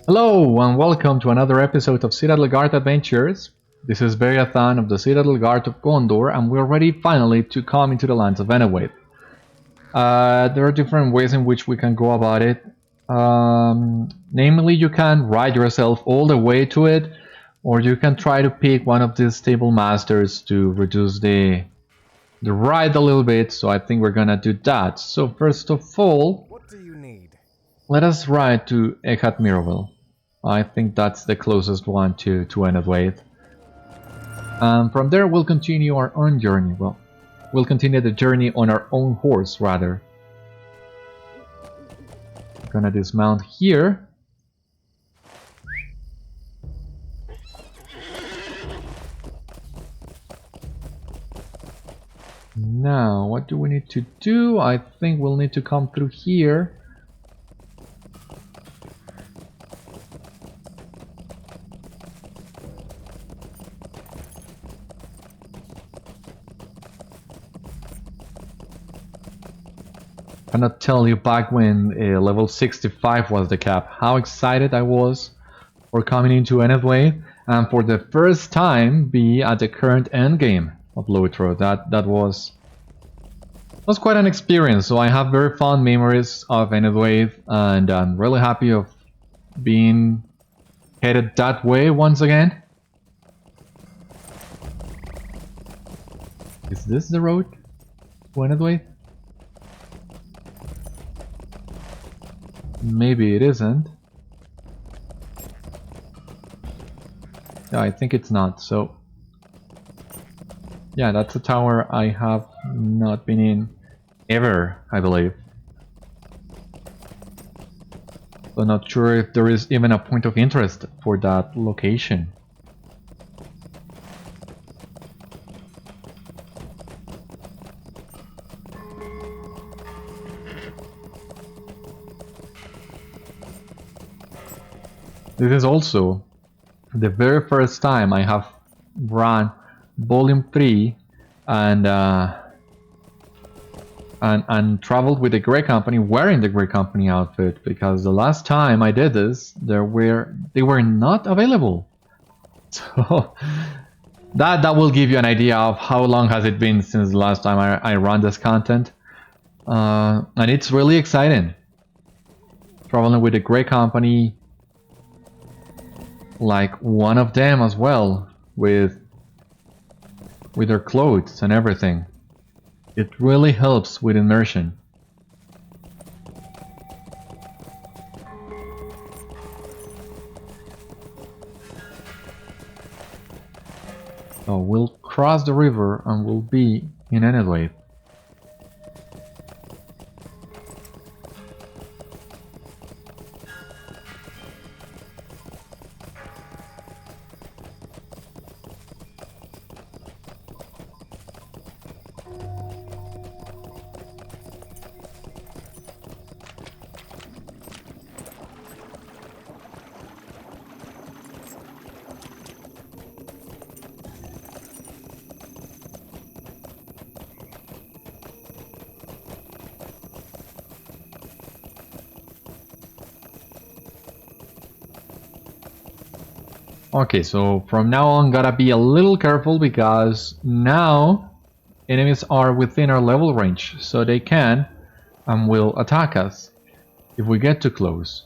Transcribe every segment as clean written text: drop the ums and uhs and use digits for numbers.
Hello and welcome to another episode of Citadel Guard Adventures. This is Beriathan of the Citadel Guard of Gondor, and we're ready finally to come into the lands of Enedwaith. There are different ways in which we can go about it. Namely, you can ride yourself all the way to it, or you can try to pick one of these stable masters to reduce the ride a little bit, so I think we're gonna do that. So first of all, What do you need? let us ride to Ehat Mirabel. I think that's the closest one to Enedwaith. From there we'll continue our own journey. Well, we'll continue the journey on our own horse, rather. I'm gonna dismount here. Now, what do we need to do? I think we'll need to come through here. I cannot tell you back when level 65 was the cap, how excited I was for coming into Enedwaith and for the first time be at the current endgame of LOTRO. That was quite an experience. So I have very fond memories of Enedwaith, and I'm really happy of being headed that way once again. Is this the road to Enedwaith? Maybe it isn't. Yeah, I think it's not, so... Yeah, that's a tower I have not been in ever, I believe. So not sure if there is even a point of interest for that location. This is also the very first time I have run Volume 3 and traveled with the Grey Company wearing the Grey Company outfit, because the last time I did this, they were not available. So that will give you an idea of how long has it been since the last time I ran this content, and it's really exciting traveling with the Grey Company. Like one of them as well, with their clothes and everything. It really helps with immersion. So we'll cross the river and we'll be in Enedwaith. Okay, so from now on gotta be a little careful, because now enemies are within our level range, so they can and will attack us if we get too close.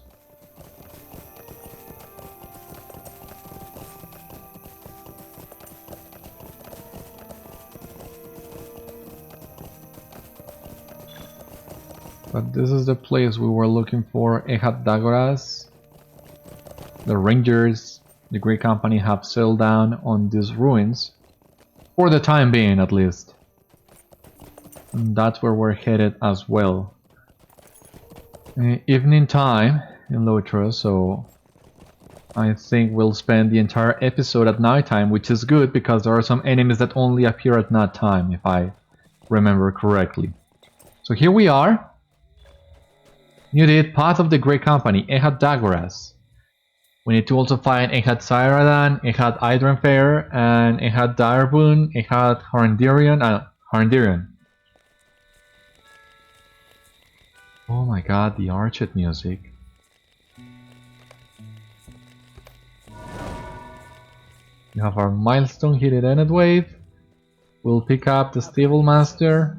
But this is the place we were looking for, Dagoras. The Rangers, the Grey Company, have settled down on these ruins, for the time being at least. And that's where we're headed as well. Evening time in LOTRO, so I think we'll spend the entire episode at nighttime, which is good because there are some enemies that only appear at night time, if I remember correctly. So here we are. New date, Path of the Grey Company, Dagoras. We need to also find Citadel, Idrenfair, and Darbun, Harndirion. Oh my god, the Archet music. We have our milestone here at Enedwaith. We'll pick up the Stable Master.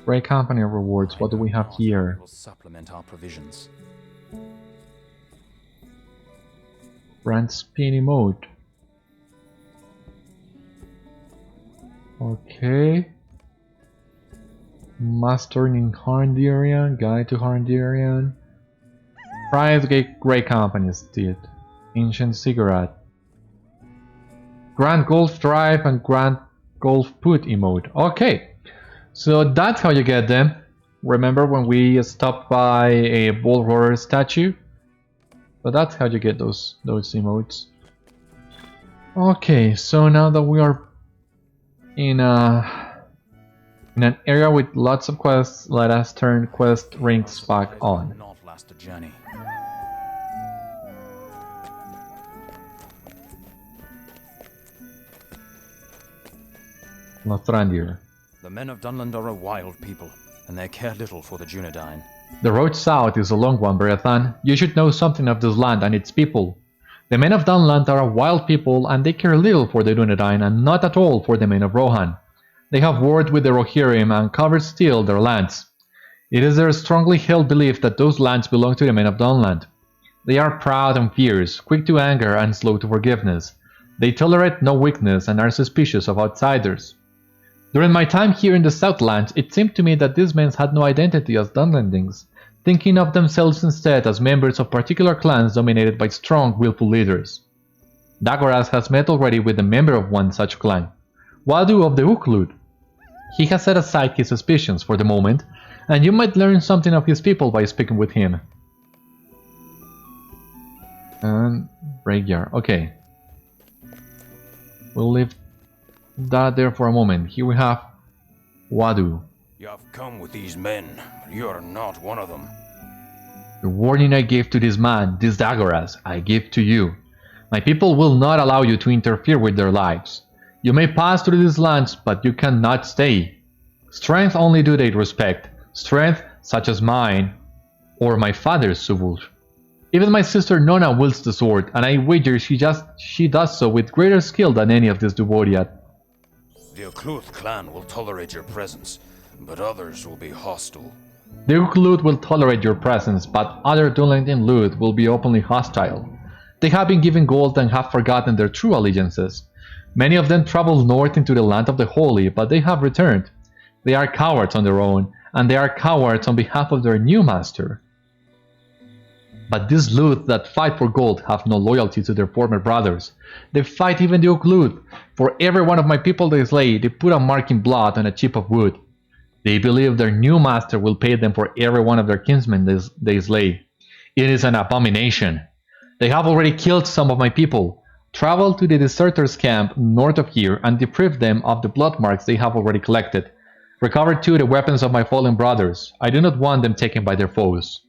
Great company rewards. What do we have here? Will supplement our provisions. Brand spinny mode. Okay. Mastering in Harndirian. Guide to Harndirian. Prize Great Companies did. Ancient Cigarette. Grand Golf Drive and Grand Golf Put emote. Okay. So that's how you get them. Remember when we stopped by a Bull Roarer statue? So that's how you get those emotes. Okay, so now that we are in an area with lots of quests, let us turn quest rings back on. Not last a journey. Lothrandir. The men of Dunland are a wild people, and they care little for the Dunedain. The road south is a long one, Beriathan. You should know something of this land and its people. The men of Dunland are a wild people, and they care little for the Dunedain and not at all for the men of Rohan. They have warred with the Rohirrim and covered still their lands. It is their strongly held belief that those lands belong to the men of Dunland. They are proud and fierce, quick to anger and slow to forgiveness. They tolerate no weakness and are suspicious of outsiders. During my time here in the Southlands, it seemed to me that these men had no identity as Dunlendings, thinking of themselves instead as members of particular clans dominated by strong, willful leaders. Dagoras has met already with a member of one such clan, Wadu of the Uch-lûth. He has set aside his suspicions for the moment, and you might learn something of his people by speaking with him. And Breakyard, okay. We'll leave that there for a moment. Here we have Wadu. You have come with these men, but you are not one of them. The warning I gave to this man, this Dagoras, I give to you. My people will not allow you to interfere with their lives. You may pass through these lands, but you cannot stay. Strength only do they respect, strength such as mine, or my father's Subul. Even my sister Nona wields the sword, and I wager she does so with greater skill than any of this Duboriat. The Uch-lûth clan will tolerate your presence, but others will be hostile. The Uch-lûth will tolerate your presence, but other Dunlending Lûth will be openly hostile. They have been given gold and have forgotten their true allegiances. Many of them traveled north into the land of the Holy, but they have returned. They are cowards on their own, and they are cowards on behalf of their new master. But these Lûth that fight for gold have no loyalty to their former brothers. They fight even the Uch-lûth. For every one of my people they slay, they put a mark in blood on a chip of wood. They believe their new master will pay them for every one of their kinsmen they slay. It is an abomination. They have already killed some of my people. Travel to the deserters' camp north of here and deprive them of the blood marks they have already collected. Recover too the weapons of my fallen brothers. I do not want them taken by their foes.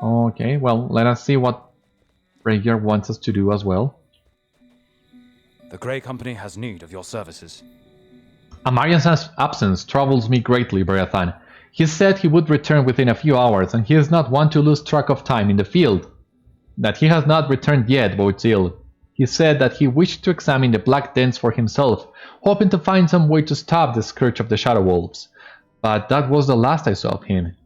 Okay, well, let us see what Breakyard wants us to do as well. The Grey Company has need of your services. Amarian's absence troubles me greatly, Beriathan. He said he would return within a few hours, and he is not one to lose track of time in the field. That he has not returned yet bodes ill. He said that he wished to examine the black dens for himself, hoping to find some way to stop the scourge of the Shadow Wolves. But that was the last I saw of him.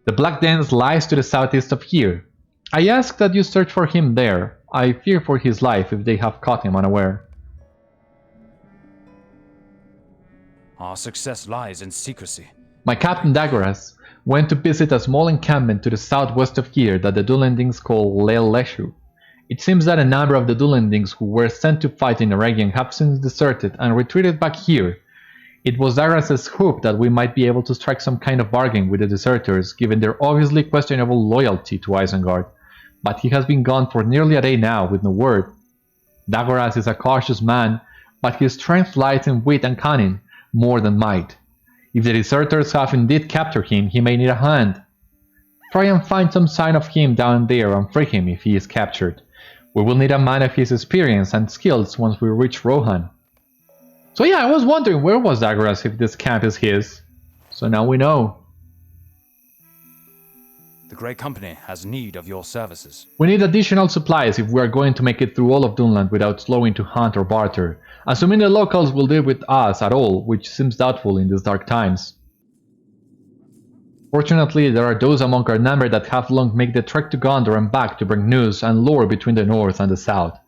The Black Dens lies to the southeast of here. I ask that you search for him there. I fear for his life if they have caught him unaware. Our success lies in secrecy. My captain Dagoras went to visit a small encampment to the southwest of here that the Dunlendings call Lel Leshu. It seems that a number of the Dunlendings who were sent to fight in Eregion have since deserted and retreated back here. It was Dagoras' hope that we might be able to strike some kind of bargain with the deserters, given their obviously questionable loyalty to Isengard. But he has been gone for nearly a day now, with no word. Dagoras is a cautious man, but his strength lies in wit and cunning, more than might. If the deserters have indeed captured him, he may need a hand. Try and find some sign of him down there and free him if he is captured. We will need a man of his experience and skills once we reach Rohan. So yeah, I was wondering where was Dagoras if this camp is his. So now we know. The Grey Company has need of your services. We need additional supplies if we are going to make it through all of Dunland without slowing to hunt or barter, assuming the locals will deal with us at all, which seems doubtful in these dark times. Fortunately, there are those among our number that have long made the trek to Gondor and back to bring news and lore between the north and the south.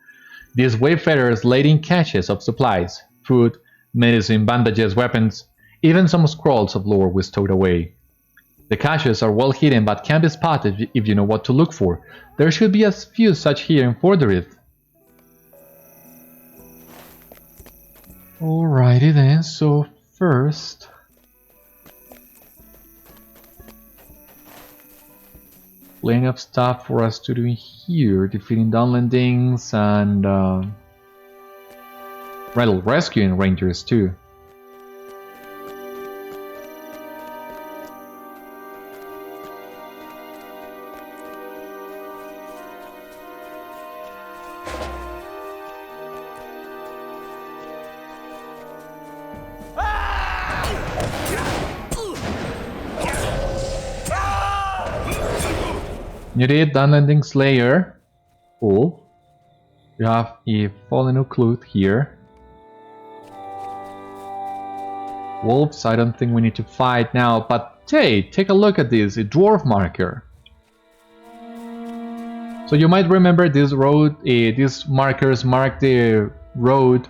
These wayfarers laid in caches of supplies, food, medicine, bandages, weapons, even some scrolls of lore we stowed away. The caches are well hidden but can be spotted if you know what to look for. There should be a few such here in Forderith. Alrighty then, so first... plenty of stuff for us to do here, defeating Dunlendings and... well, rescuing rangers too. You did Dunlending Slayer. Cool. You have a fallen Uch-lûth here. Wolves, I don't think we need to fight now, but hey, take a look at this, a dwarf marker. So you might remember this road, these markers mark the road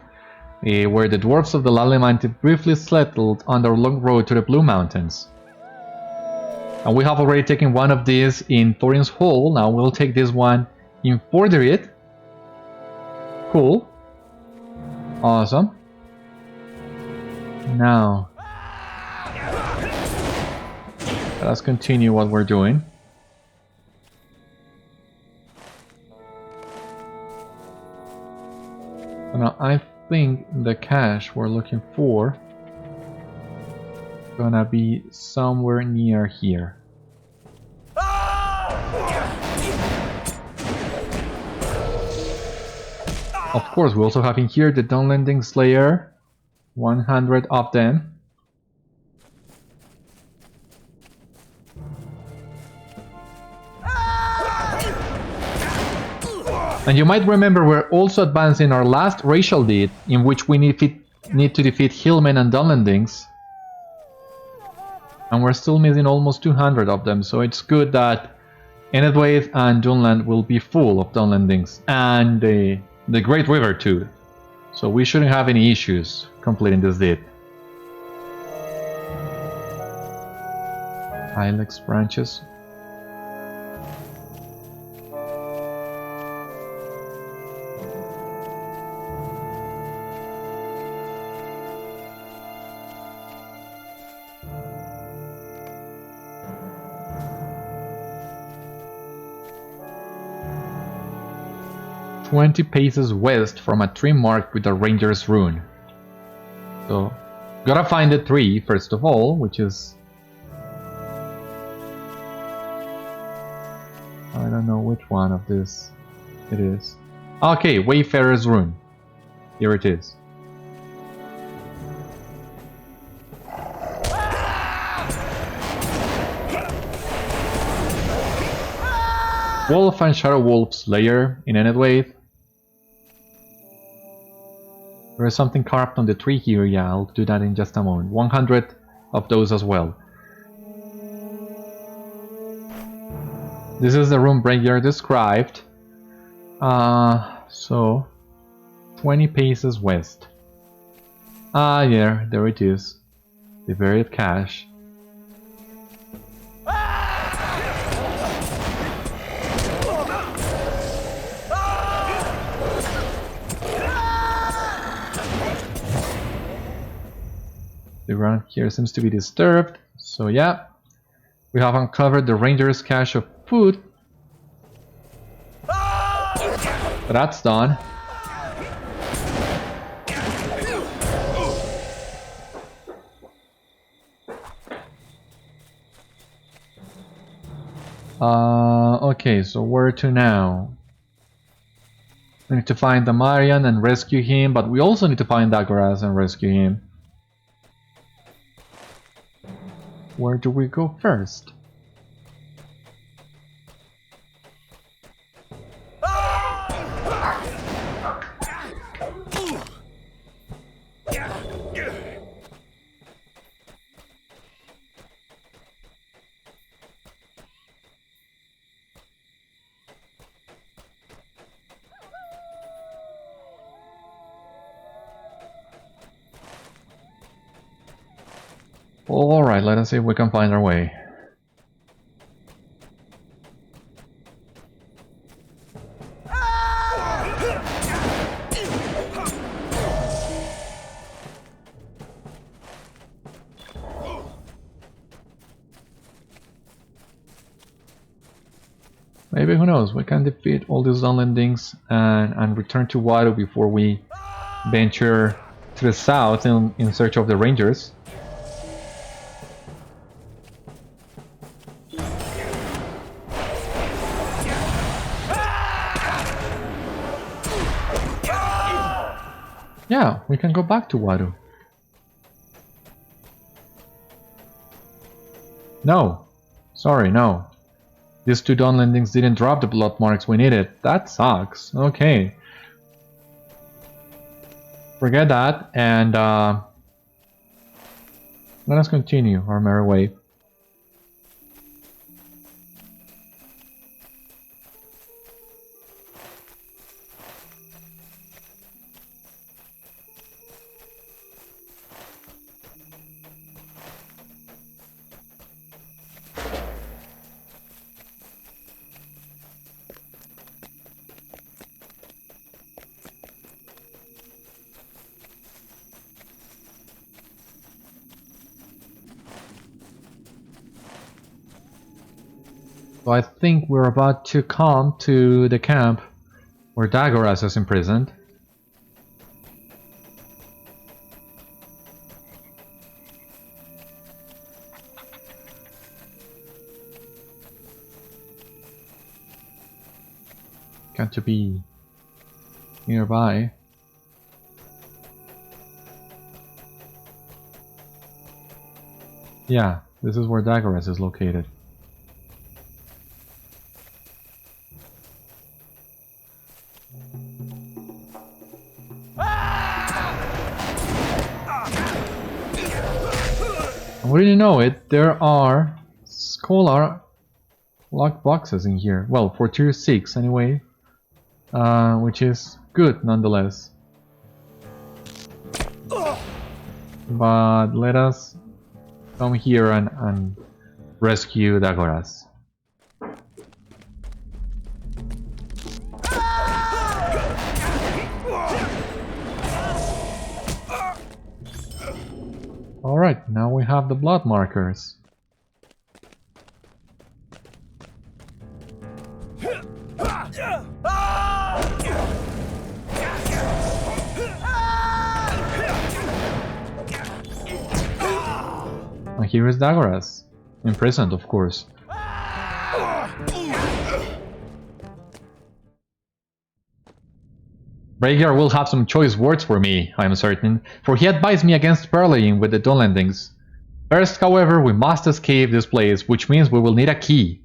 where the dwarves of the Lalemant briefly settled on their long road to the Blue Mountains. And we have already taken one of these in Thorin's Hall. Now we'll take this one in Forderith. Cool. Awesome. Now, let's continue what we're doing. So now I think the cache we're looking for gonna be somewhere near here. Of course, we also have in here the Dunlending Slayer, 100 of them. And you might remember we're also advancing our last racial deed, in which we need to defeat Hillmen and Dunlendings. And we're still missing almost 200 of them, so it's good that Enedwaith and Dunland will be full of Dunlendings. And the Great River too. So we shouldn't have any issues completing this deed. Ilex branches. "20 paces west from a tree marked with a ranger's rune." So, gotta find the tree first of all, which is... I don't know which one of this it is. Okay, Wayfarer's Rune. Here it is. Wolf and Shadow Wolf Slayer in Enedwaith. There is something carved on the tree here, yeah, I'll do that in just a moment. 100 of those as well. This is the room Breaker described. So 20 paces west. Yeah, there it is. The buried cache. The ground here seems to be disturbed, so yeah. We have uncovered the ranger's cache of food. But that's done. Okay, so where to now? We need to find the Marian and rescue him, but we also need to find Dagoras and rescue him. Where do we go first? Alright, let us see if we can find our way. Maybe, who knows, we can defeat all these Dunlendings and return to Wadu before we venture to the south in search of the Rangers. Yeah, we can go back to Wadu. No. Sorry, no. These two Dunlendings didn't drop the blood marks we needed. That sucks. Okay. Forget that, and let us continue our merry way. So I think we're about to come to the camp where Dagoras is imprisoned. Got to be nearby. Yeah, this is where Dagoras is located. Wouldn't you know it, there are scholar locked boxes in here. Well, for tier 6 anyway, which is good nonetheless. But let us come here and rescue Dagoras. Alright, now we have the blood markers. And here is Dagoras, imprisoned of course. Rhaegar will have some choice words for me, I am certain, for he advised me against parleying with the Dunlendings. First, however, we must escape this place, which means we will need a key.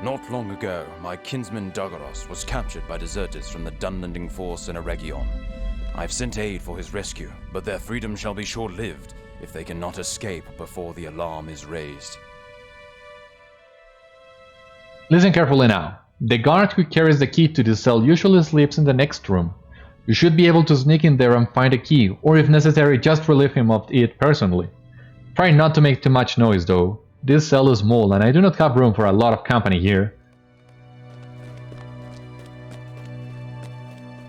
Not long ago, my kinsman Dagoras was captured by deserters from the Dunlending force in Eregion. I've sent aid for his rescue, but their freedom shall be short-lived if they cannot escape before the alarm is raised. Listen carefully now. The guard who carries the key to this cell usually sleeps in the next room. You should be able to sneak in there and find a key, or if necessary, just relieve him of it personally. Try not to make too much noise though. This cell is small and I do not have room for a lot of company here.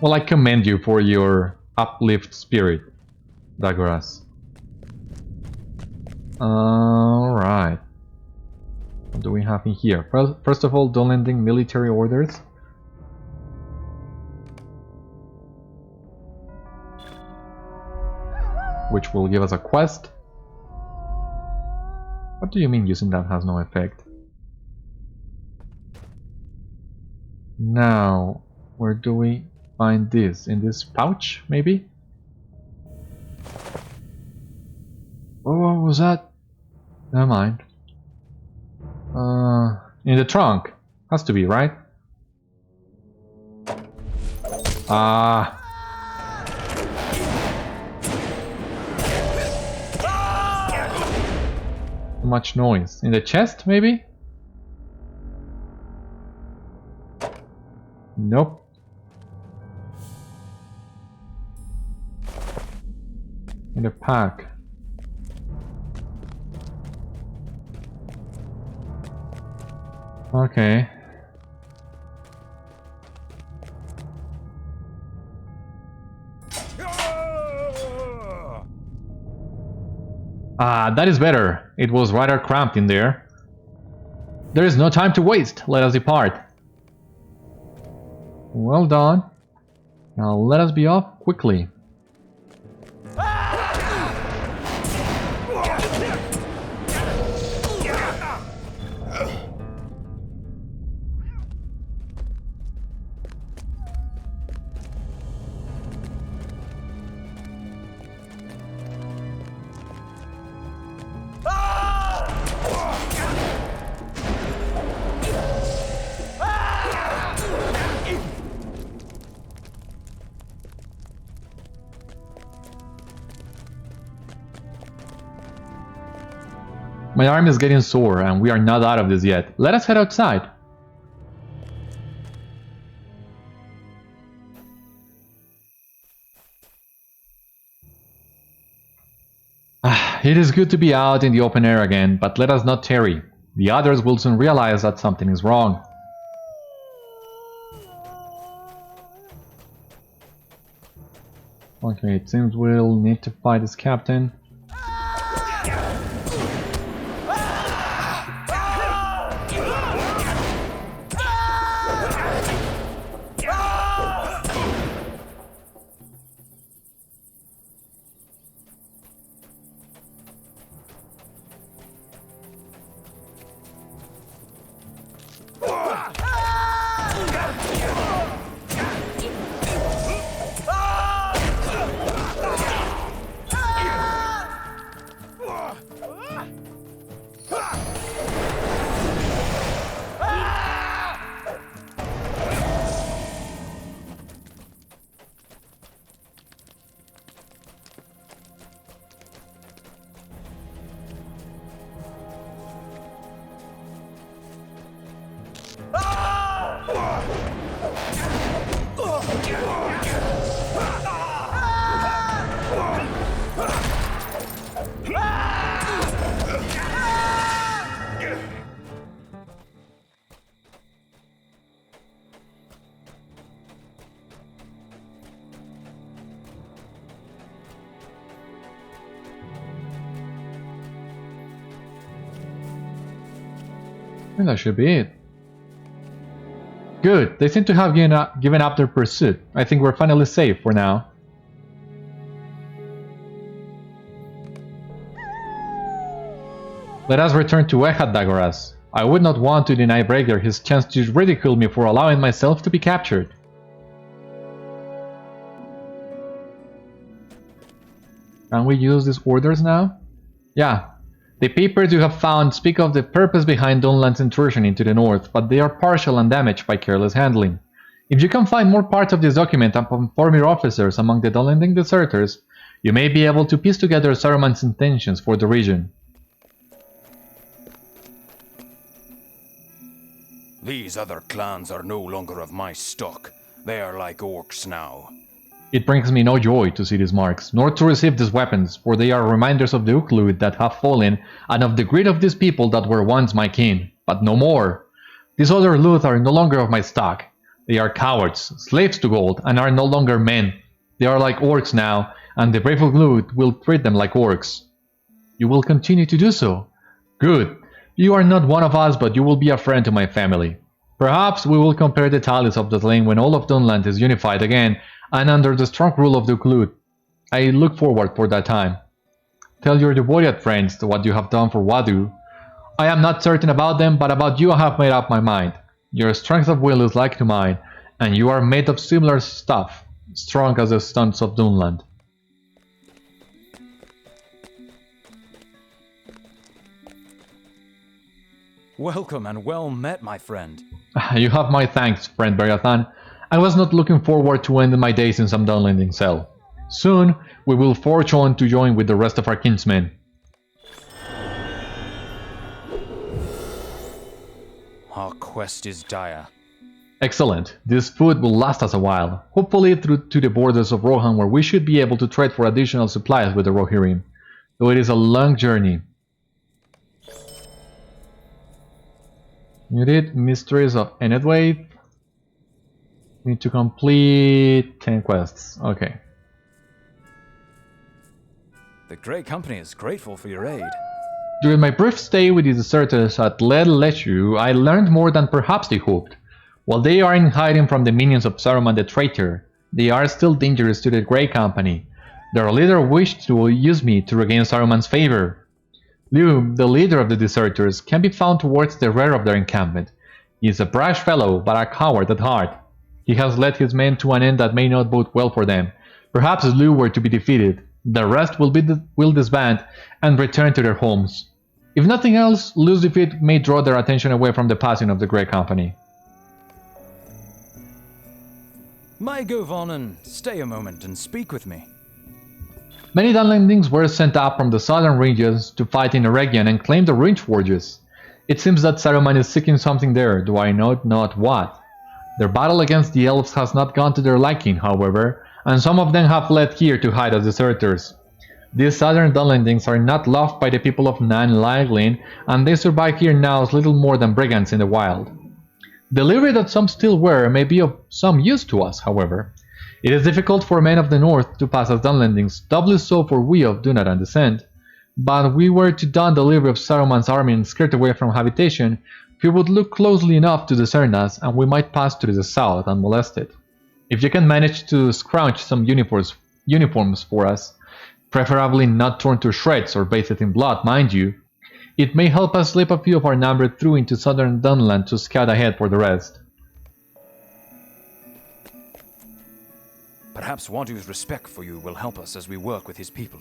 Well, I commend you for your uplift spirit, Dagoras. Alright. What do we have in here? First of all, Dunlending military orders. Which will give us a quest. What do you mean using that has no effect? Now, where do we find this? In this pouch, maybe? Oh, what was that? Never mind. In the trunk. Has to be, right? Ah. Too much noise. In the chest, maybe? Nope. In the pack. Okay. Ah, that is better. It was rather cramped in there. There is no time to waste. Let us depart. Well done. Now let us be off quickly. My arm is getting sore and we are not out of this yet. Let us head outside. It is good to be out in the open air again, but let us not tarry. The others will soon realize that something is wrong. Okay, it seems we'll need to fight this captain. And that should be it. Good, they seem to have given up their pursuit. I think we're finally safe for now. Let us return to Dagoras. I would not want to deny Breaker his chance to ridicule me for allowing myself to be captured. Can we use these orders now? Yeah. The papers you have found speak of the purpose behind Dunland's intrusion into the north, but they are partial and damaged by careless handling. If you can find more parts of this document and inform your officers among the Dunlending deserters, you may be able to piece together Saruman's intentions for the region. These other clans are no longer of my stock. They are like orcs now. It brings me no joy to see these marks, nor to receive these weapons, for they are reminders of the Uch-lûth that have fallen, and of the greed of these people that were once my kin, but no more. These other Lûth are no longer of my stock. They are cowards, slaves to gold, and are no longer men. They are like orcs now, and the brave Uch-lûth will treat them like orcs. You will continue to do so. Good. You are not one of us, but you will be a friend to my family. Perhaps we will compare the tallies of the slain when all of Dunland is unified again, and under the strong rule of the Uch-lûth. I look forward for that time. Tell your devoted friends what you have done for Wadu. I am not certain about them, but about you I have made up my mind. Your strength of will is like to mine, and you are made of similar stuff, strong as the sons of Dunland. Welcome and well met, my friend. You have my thanks, friend Beriathan. I was not looking forward to ending my days in some Dunlending cell. Soon, we will forge on to join with the rest of our kinsmen. Our quest is dire. Excellent. This food will last us a while, hopefully through to the borders of Rohan, where we should be able to trade for additional supplies with the Rohirrim, though it is a long journey. You did Mysteries of Enedwaith. Need to complete 10 quests. Okay. The Grey Company is grateful for your aid. During my brief stay with the deserters at LOTRO, I learned more than perhaps they hoped. While they are in hiding from the minions of Saruman the traitor, they are still dangerous to the Grey Company. Their leader wished to use me to regain Saruman's favor. Liu, the leader of the deserters, can be found towards the rear of their encampment. He is a brash fellow, but a coward at heart. He has led his men to an end that may not bode well for them. Perhaps if Liu were to be defeated, the rest will disband and return to their homes. If nothing else, Liu's defeat may draw their attention away from the passing of the Grey Company. May go on and stay a moment and speak with me. Many Dunlendings were sent up from the southern regions to fight in Eregion and claim the Range Forges. It seems that Saruman is seeking something there, though I know not what. Their battle against the elves has not gone to their liking, however, and some of them have fled here to hide as deserters. These southern Dunlendings are not loved by the people of Nan Laglin, and they survive here now as little more than brigands in the wild. The livery that some still wear may be of some use to us, however. It is difficult for men of the north to pass as Dunlendings, doubly so for we of Dunedain descent. But we were to don the livery of Saruman's army and skirt away from habitation, he would look closely enough to discern us, and we might pass to the south unmolested. If you can manage to scrounge some uniforms for us, preferably not torn to shreds or bathed in blood, mind you, it may help us slip a few of our number through into southern Dunland to scout ahead for the rest. Perhaps Wadu's respect for you will help us as we work with his people.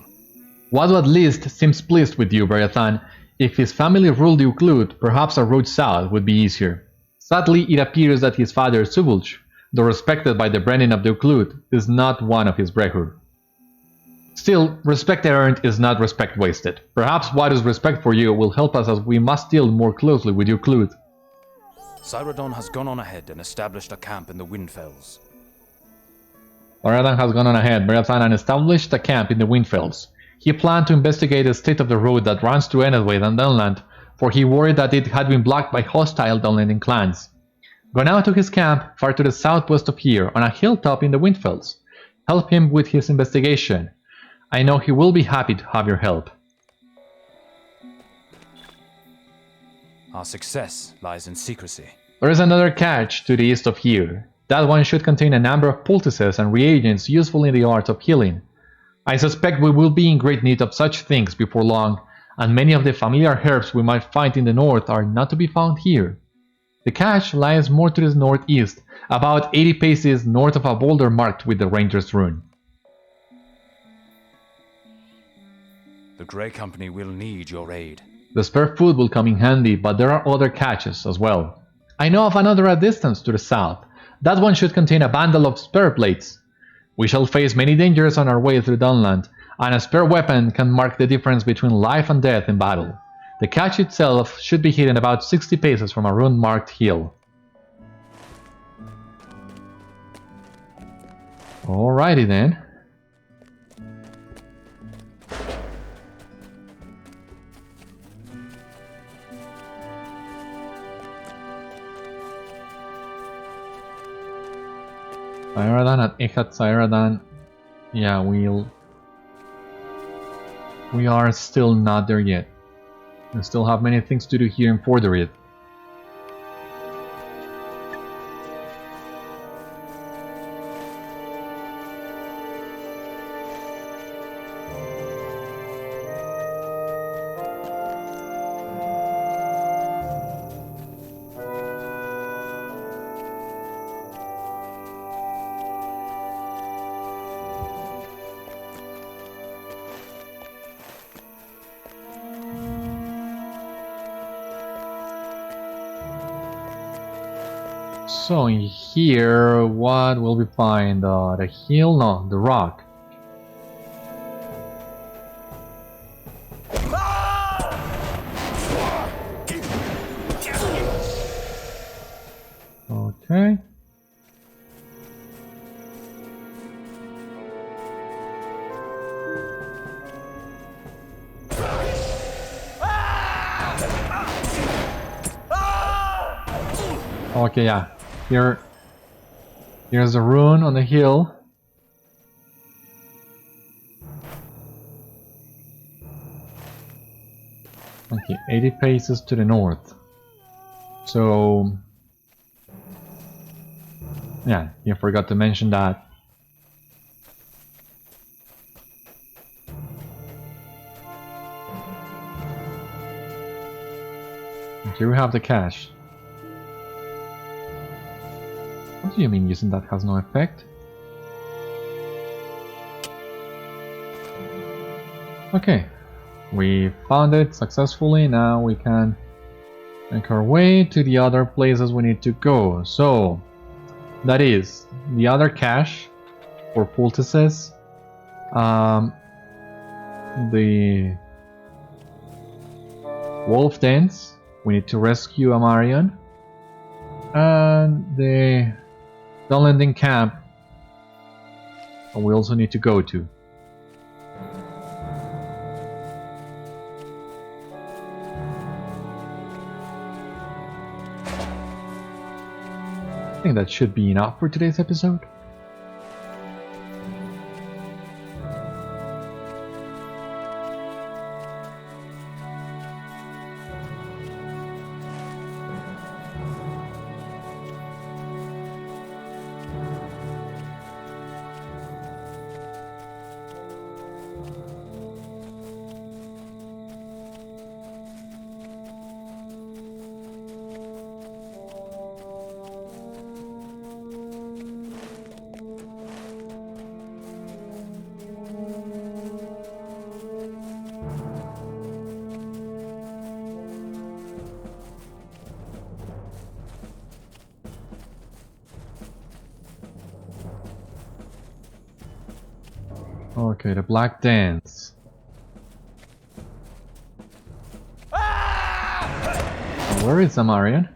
Wadu at least seems pleased with you, Beriathan. If his family ruled Uch-lûth, perhaps a road south would be easier. Sadly, it appears that his father Subulch, though respected by the Brennan of the Uch-lûth, is not one of his brehur. Still, respect earned is not respect wasted. Perhaps Wadu's respect for you will help us as we must deal more closely with Uch-lûth. Cyrodion has gone on ahead and established a camp in the Windfells. Beriathan has gone on ahead, Beriathan, and established a camp in the Windfells. He planned to investigate the state of the road that runs through Enedwaith and Dunland, for he worried that it had been blocked by hostile Dunlending clans. Go now to his camp, far to the southwest of here, on a hilltop in the Windfells. Help him with his investigation. I know he will be happy to have your help. Our success lies in secrecy. There is another cache to the east of here. That one should contain a number of poultices and reagents useful in the art of healing. I suspect we will be in great need of such things before long, and many of the familiar herbs we might find in the north are not to be found here. The cache lies more to the northeast, about 80 paces north of a boulder marked with the Ranger's rune. The Grey Company will need your aid. The spare food will come in handy, but there are other caches as well. I know of another at distance to the south. That one should contain a bundle of spare plates. We shall face many dangers on our way through Dunland, and a spare weapon can mark the difference between life and death in battle. The cache itself should be hidden about 60 paces from a rune-marked hill. Alrighty then. Cyrodion at Echat Cyrodion. Yeah, we are still not there yet. We still have many things to do here in Forderith. So in here, what will we find? The hill? No, the rock. Okay. Okay, yeah. Here's a rune on the hill. Okay, 80 paces to the north. So... yeah, you forgot to mention that. Here we have the cache. What do you mean using that has no effect? Okay, we found it successfully. Now we can make our way to the other places we need to go. So, that is the other cache for poultices, the wolf dens. We need to rescue Amarion, and the Dunlending camp we also need to go to. I think that should be enough for today's episode. Okay, the Black Dance. Where is Amarion?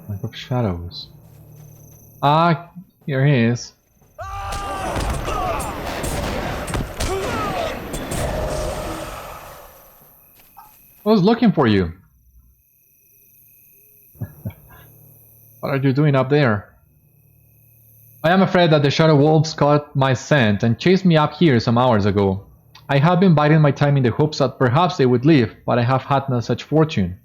Lack of shadows. Ah, here he is. I was looking for you. What are you doing up there? I am afraid that the shadow wolves caught my scent and chased me up here some hours ago. I have been biding my time in the hopes that perhaps they would leave, but I have had no such fortune.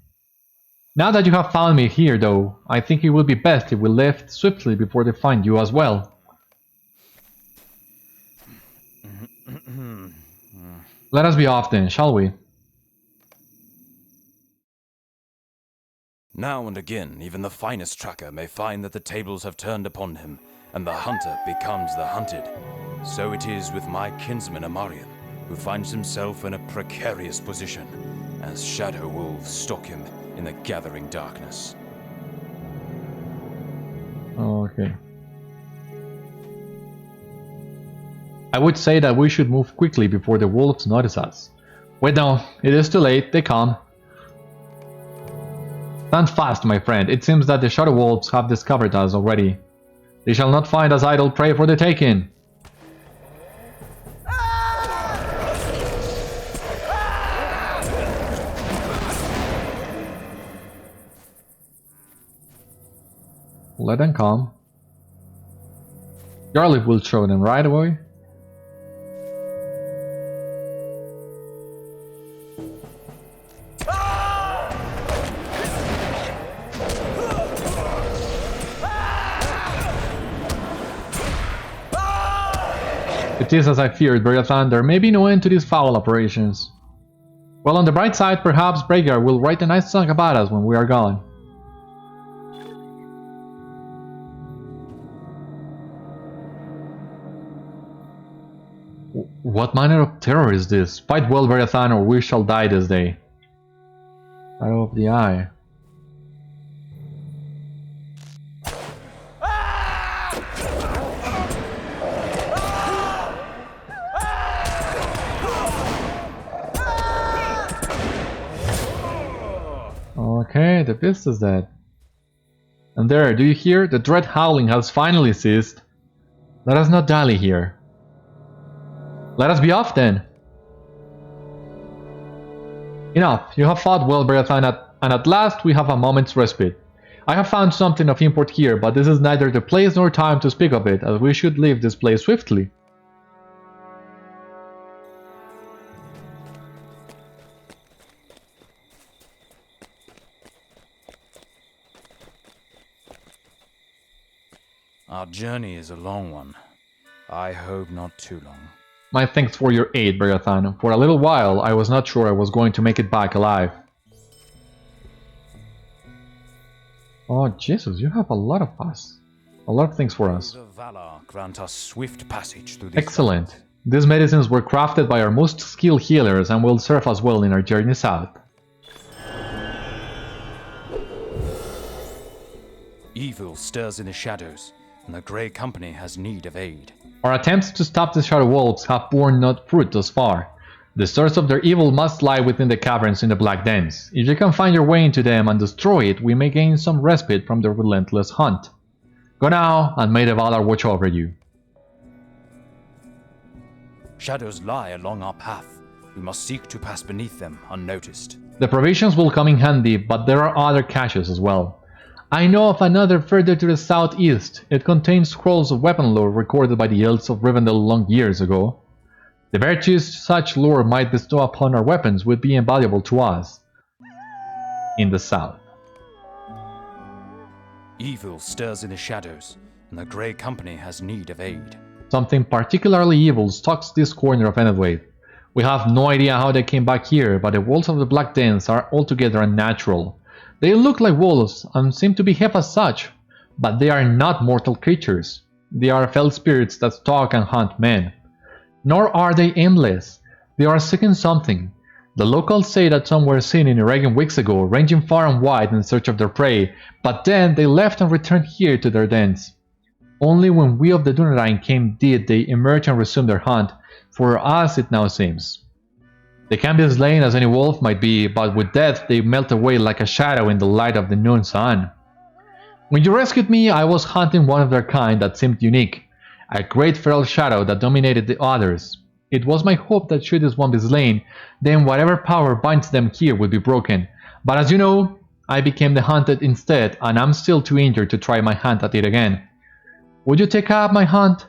Now that you have found me here, though, I think it would be best if we left swiftly before they find you as well. Let us be off then, shall we? Now and again, even the finest tracker may find that the tables have turned upon him, and the hunter becomes the hunted. So it is with my kinsman Amarion, who finds himself in a precarious position, as shadow wolves stalk him in the gathering darkness. Okay. I would say that we should move quickly before the wolves notice us. Wait no, it is too late, they come. Stand fast, my friend. It seems that the shadow wolves have discovered us already. They shall not find us idle prey for the taking. Let them come. Garlic will show them right away. It is as I feared, Beriathan. There may be no end to these foul operations. Well, on the bright side, perhaps Braegar will write a nice song about us when we are gone. What manner of terror is this? Fight well, Beriathan, or we shall die this day. Shadow of the Eye. Okay, the beast is dead. And there, do you hear? The dread howling has finally ceased. Let us not dally here. Let us be off then. Enough, you have fought well, Beriathan, and at last we have a moment's respite. I have found something of import here, but this is neither the place nor time to speak of it, as we should leave this place swiftly. Our journey is a long one. I hope not too long. My thanks for your aid, Beriathan. For a little while, I was not sure I was going to make it back alive. Oh, Jesus, you have a lot of us. A lot of things for us. The Valar grant us swift passage through these Excellent. lands. These medicines were crafted by our most skilled healers and will serve us well in our journey south. Evil stirs in the shadows, and the Grey Company has need of aid. Our attempts to stop the Shadow Wolves have borne no fruit thus far. The source of their evil must lie within the caverns in the Black Dens. If you can find your way into them and destroy it, we may gain some respite from their relentless hunt. Go now, and may the Valar watch over you. Shadows lie along our path. We must seek to pass beneath them unnoticed. The provisions will come in handy, but there are other caches as well. I know of another further to the southeast. It contains scrolls of weapon lore recorded by the elves of Rivendell long years ago. The virtues such lore might bestow upon our weapons would be invaluable to us in the south. Evil stirs in the shadows, and the Grey Company has need of aid. Something particularly evil stalks this corner of Enedwaith. We have no idea how they came back here, but the walls of the Black Dens are altogether unnatural. They look like wolves and seem to behave as such, but they are not mortal creatures. They are fell spirits that stalk and hunt men. Nor are they aimless. They are seeking something. The locals say that some were seen in Eregion weeks ago, ranging far and wide in search of their prey, but then they left and returned here to their dens. Only when we of the Dunlending came did they emerge and resume their hunt, for us it now seems. They can be slain as any wolf might be, but with death they melt away like a shadow in the light of the noon sun. When you rescued me, I was hunting one of their kind that seemed unique, a great feral shadow that dominated the others. It was my hope that should this one be slain, then whatever power binds them here would be broken. But as you know, I became the hunted instead, and I'm still too injured to try my hand at it again. Would you take up my hunt?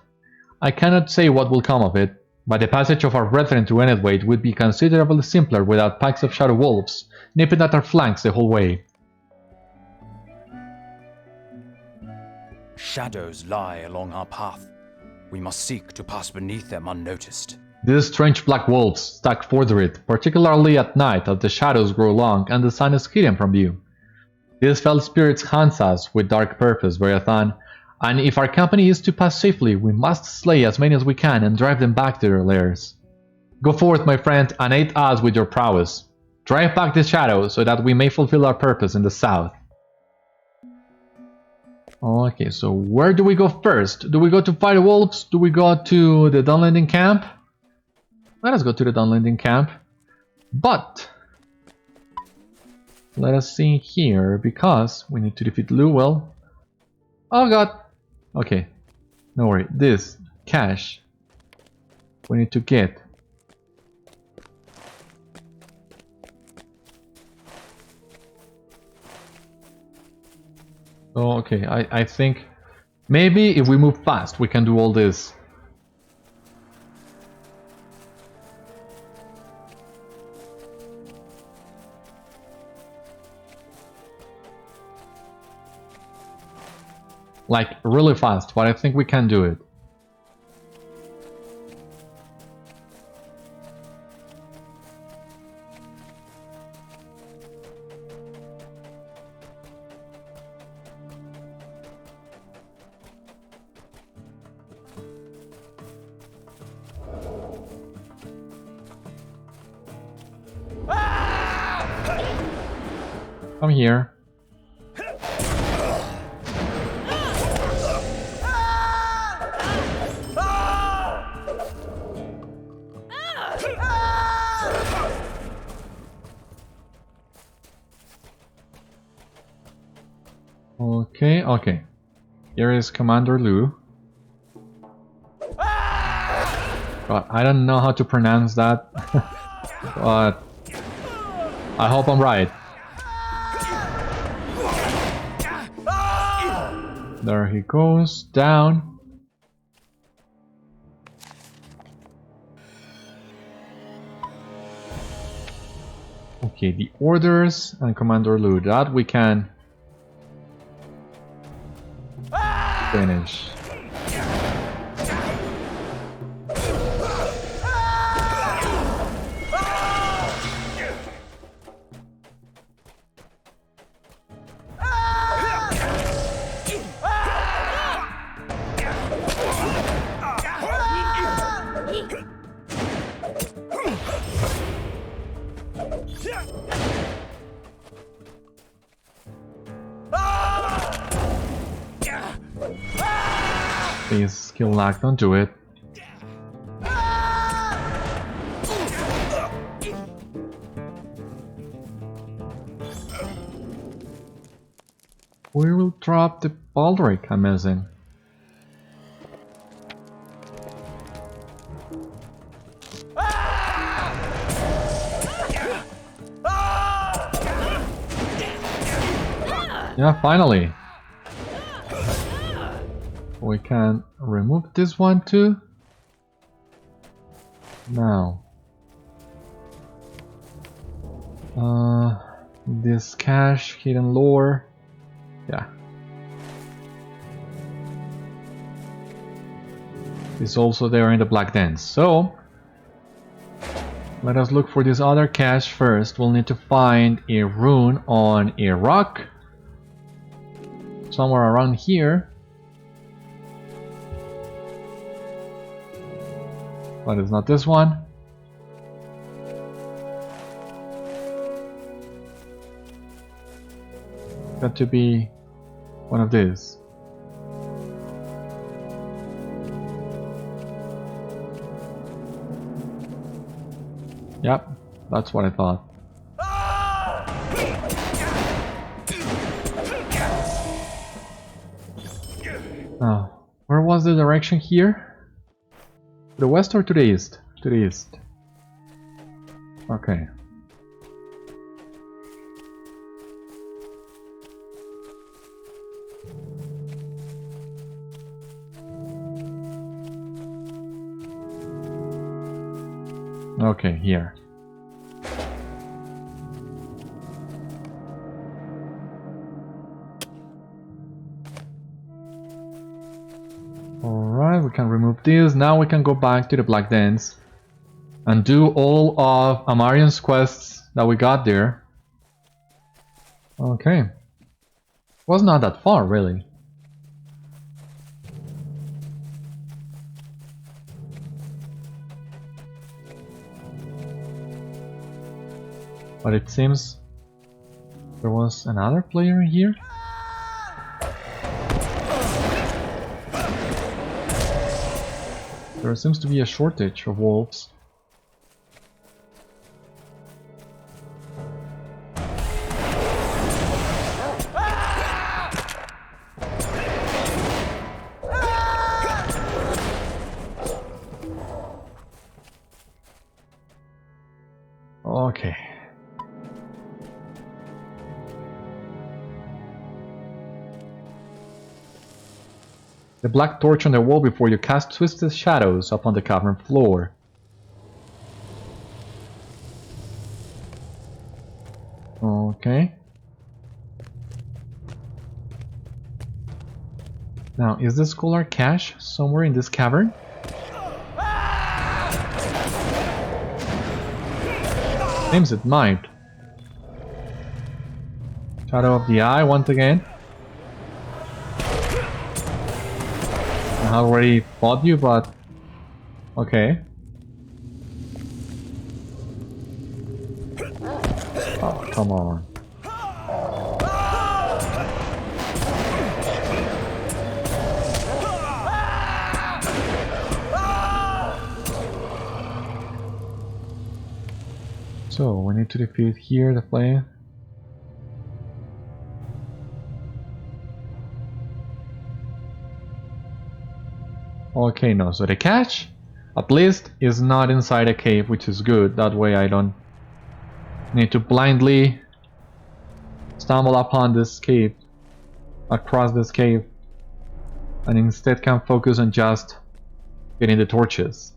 I cannot say what will come of it, but the passage of our brethren through Enedwaith would be considerably simpler without packs of shadow wolves nipping at our flanks the whole way. Shadows lie along our path. We must seek to pass beneath them unnoticed. These strange black wolves stalk further it, particularly at night as the shadows grow long and the sun is hidden from view. These fell spirits hunt us with dark purpose, Beriathan, and if our company is to pass safely, we must slay as many as we can and drive them back to their lairs. Go forth, my friend, and aid us with your prowess. Drive back the shadow so that we may fulfill our purpose in the south. Okay, so where do we go first? Do we go to fight the wolves? Do we go to the Dunlending camp? Let us go to the Dunlending camp. But let us see here, because we need to defeat Lúwel. Oh god! Okay, no worry. This cash we need to get. Oh, okay, I think maybe if we move fast we can do all this. Like really fast, but I think we can do it. Come here. Okay, okay. Here is Commander Lu. God, I don't know how to pronounce that, but I hope I'm right. There he goes, down. Okay, the orders and Commander Lu, that we can finish. Please, skill lag, don't do it. We will drop the Baldric, I'm missing. Yeah, finally. We can remove this one too. Now. This cache, hidden lore. Yeah. It's also there in the Black Dens. So, let us look for this other cache first. We'll need to find a rune on a rock. Somewhere around here. But it's not this one. Got to be one of these. Yep, that's what I thought. Oh, where was the direction here? To the west or to the east? To the east. Okay. Okay, here. Alright, we can remove this. Now we can go back to the Black Dens and do all of Amarion's quests that we got there. Okay. Was not that far, really. But it seems there was another player here. There seems to be a shortage of wolves. Okay. The black torch on the wall before you cast twisted shadows upon the cavern floor. Okay. Now, is the scholar cache somewhere in this cavern? Seems it might. Shadow of the Eye once again. I already fought you, but okay. Oh, come on. So, we need to defeat here the flame. Okay, no, so the catch, at least, is not inside a cave, which is good. That way I don't need to blindly stumble upon this cave, across this cave, and instead can focus on just getting the torches.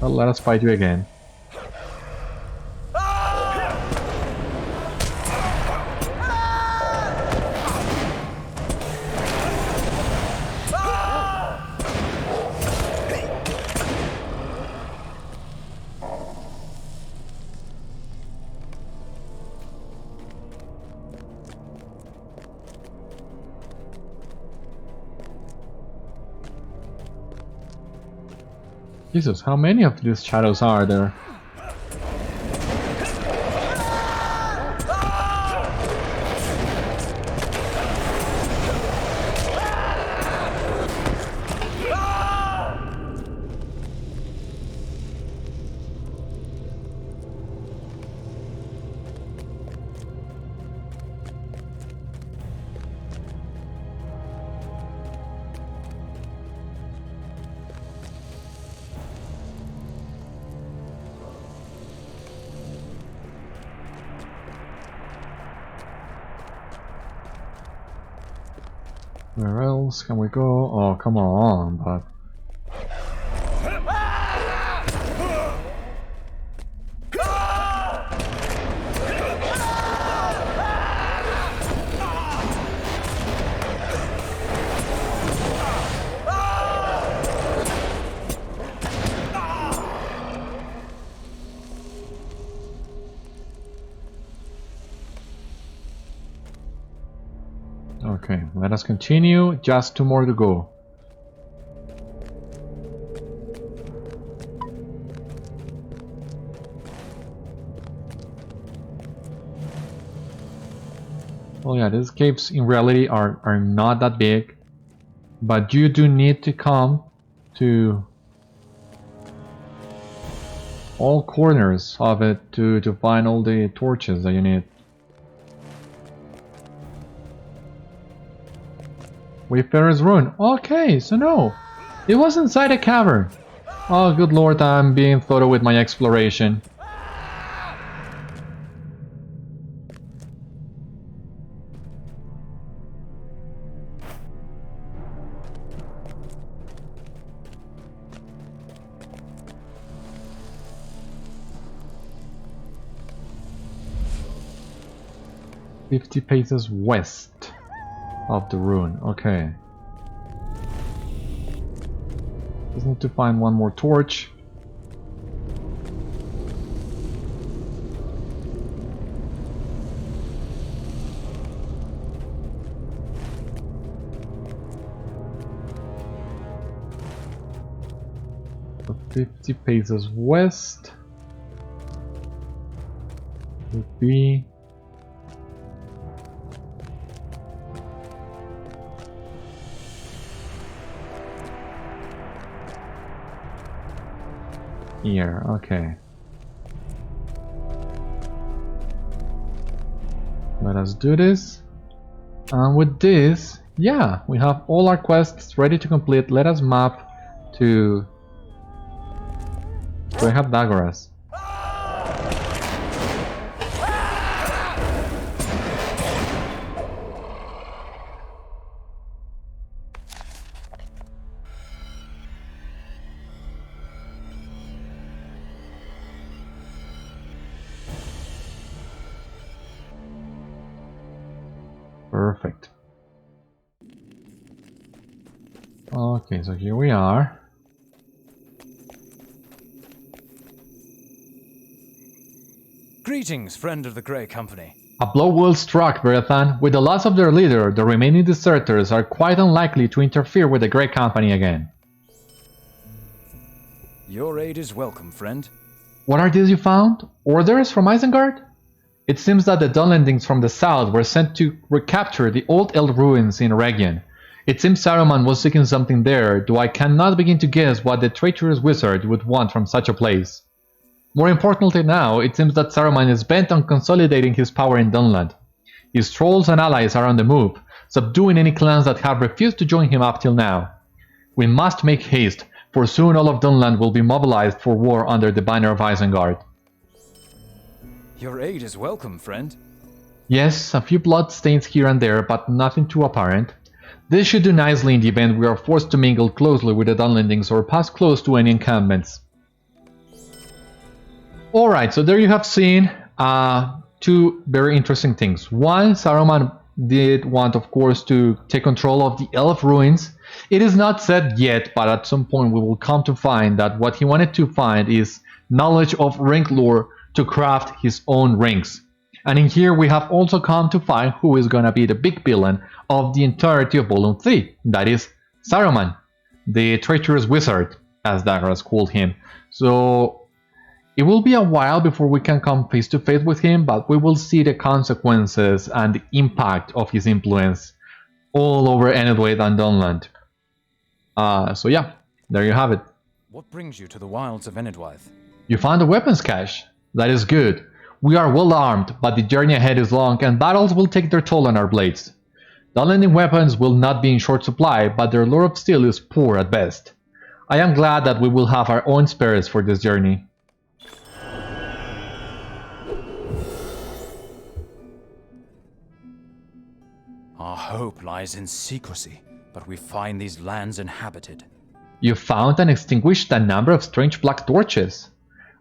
Well, let us fight you again. Jesus, how many of these shadows are there? Where else can we go? Oh, come on, but... Okay, let us continue. Just 2 more to go. Well, yeah, these caves in reality are not that big, but you do need to come to all corners of it to find all the torches that you need. Wayfarer's Ruin. Okay, so no, it was inside a cavern. Oh, good lord, I'm being thorough with my exploration. "50 paces west of the ruin." Okay. Just need to find one more torch. So 50 paces west would be here. Okay. Let us do this. And with this, yeah, we have all our quests ready to complete. Let us map to... Do I have Dagoras? Perfect. Okay, so here we are. Greetings, friend of the Grey Company. A blow well struck, Beriathan. With the loss of their leader, the remaining deserters are quite unlikely to interfere with the Grey Company again. Your aid is welcome, friend. What are these you found? Orders from Isengard? It seems that the Dunlendings from the south were sent to recapture the old elf ruins in Eregion. It seems Saruman was seeking something there, though I cannot begin to guess what the traitorous wizard would want from such a place. More importantly now, it seems that Saruman is bent on consolidating his power in Dunland. His trolls and allies are on the move, subduing any clans that have refused to join him up till now. We must make haste, for soon all of Dunland will be mobilized for war under the banner of Isengard. Your aid is welcome, friend. Yes, a few blood stains here and there, but nothing too apparent. This should do nicely in the event we are forced to mingle closely with the Dunlendings or pass close to any encampments. Alright, so there you have seen two very interesting things. One, Saruman did want, of course, to take control of the elf ruins. It is not said yet, but at some point we will come to find that what he wanted to find is knowledge of ring lore to craft his own rings. And in here we have also come to find who is going to be the big villain of the entirety of Volume 3. That is Saruman, the traitorous wizard, as Dagoras called him. So it will be a while before we can come face to face with him, but we will see the consequences and the impact of his influence all over Enedwaith and Dunland. So yeah, there you have it. What brings you to the wilds of Enedwaith? You found a weapons cache. That is good. We are well armed, but the journey ahead is long and battles will take their toll on our blades. Dunlending weapons will not be in short supply, but their lore of steel is poor at best. I am glad that we will have our own spares for this journey. Our hope lies in secrecy, but we find these lands inhabited. You found and extinguished a number of strange black torches.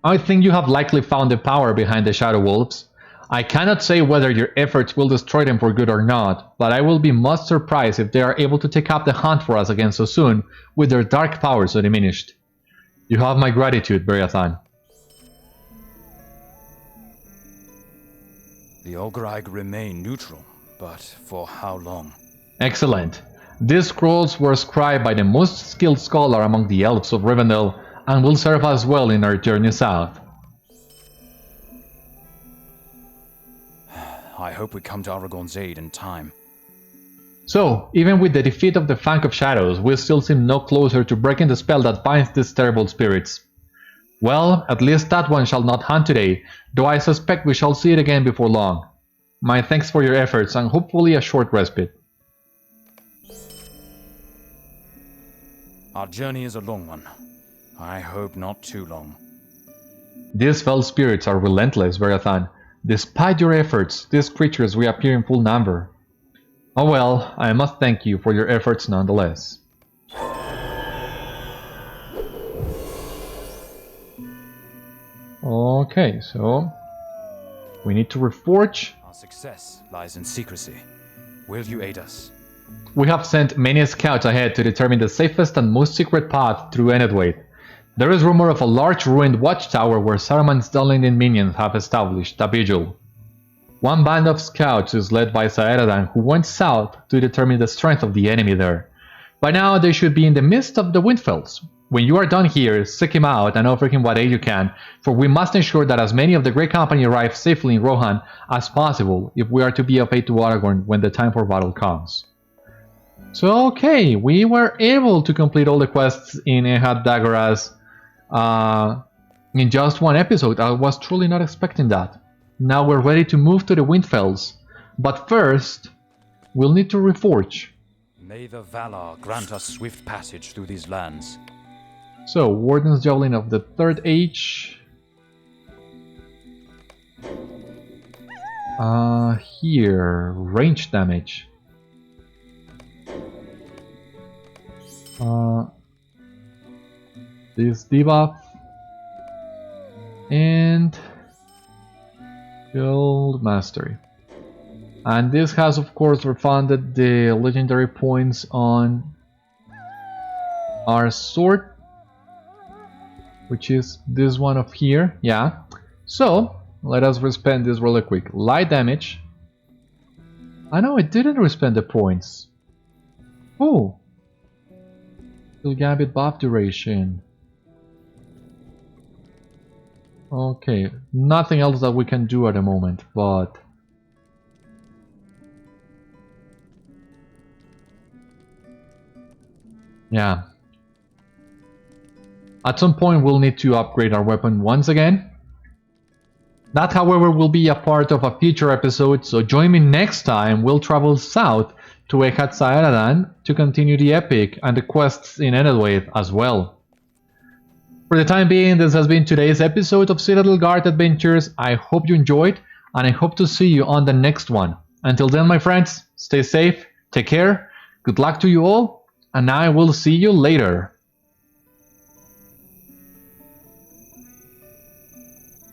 I think you have likely found the power behind the Shadow Wolves. I cannot say whether your efforts will destroy them for good or not, but I will be most surprised if they are able to take up the hunt for us again so soon, with their dark powers so diminished. You have my gratitude, Beriathan. The Ogreig remain neutral, but for how long? Excellent. These scrolls were scribed by the most skilled scholar among the elves of Rivendell, and will serve us well in our journey south. I hope we come to Aragorn's aid in time. So, even with the defeat of the Fang of Shadows, we still seem no closer to breaking the spell that binds these terrible spirits. Well, at least that one shall not hunt today, though I suspect we shall see it again before long. My thanks for your efforts and hopefully a short respite. Our journey is a long one. I hope not too long. These fell spirits are relentless, Beriathan. Despite your efforts, these creatures reappear in full number. Oh well, I must thank you for your efforts nonetheless. Okay, so we need to reforge. Our success lies in secrecy. Will you aid us? We have sent many scouts ahead to determine the safest and most secret path through Enedwaith. There is rumor of a large ruined watchtower where Saruman's Dunlending minions have established a vigil. One band of scouts is led by Citadel, who went south to determine the strength of the enemy there. By now they should be in the midst of the Windfells. When you are done here, seek him out and offer him what aid you can, for we must ensure that as many of the Grey Company arrive safely in Rohan as possible if we are to be of aid to Aragorn when the time for battle comes. So okay, we were able to complete all the quests in Ehad Dagoras in just one episode. I was truly not expecting that. Now we're ready to move to the Windfells, but first we'll need to reforge. May the Valar grant us swift passage through these lands. So, Warden's Javelin of the Third Age. Here, range damage. This debuff. And Guild Mastery. And this has of course refunded the legendary points on our sword, which is this one of here. Yeah, so Let us respend this really quick. Light damage. I know it didn't respend the points. Oh. Still gambit buff duration. Okay, nothing else that we can do at the moment, but... yeah. At some point we'll need to upgrade our weapon once again. That, however, will be a part of a future episode, so join me next time. We'll travel south to Citadel to continue the epic and the quests in Enedwaith as well. For the time being, this has been today's episode of Citadel Guard Adventures. I hope you enjoyed, and I hope to see you on the next one. Until then, my friends, stay safe, take care, good luck to you all, and I will see you later.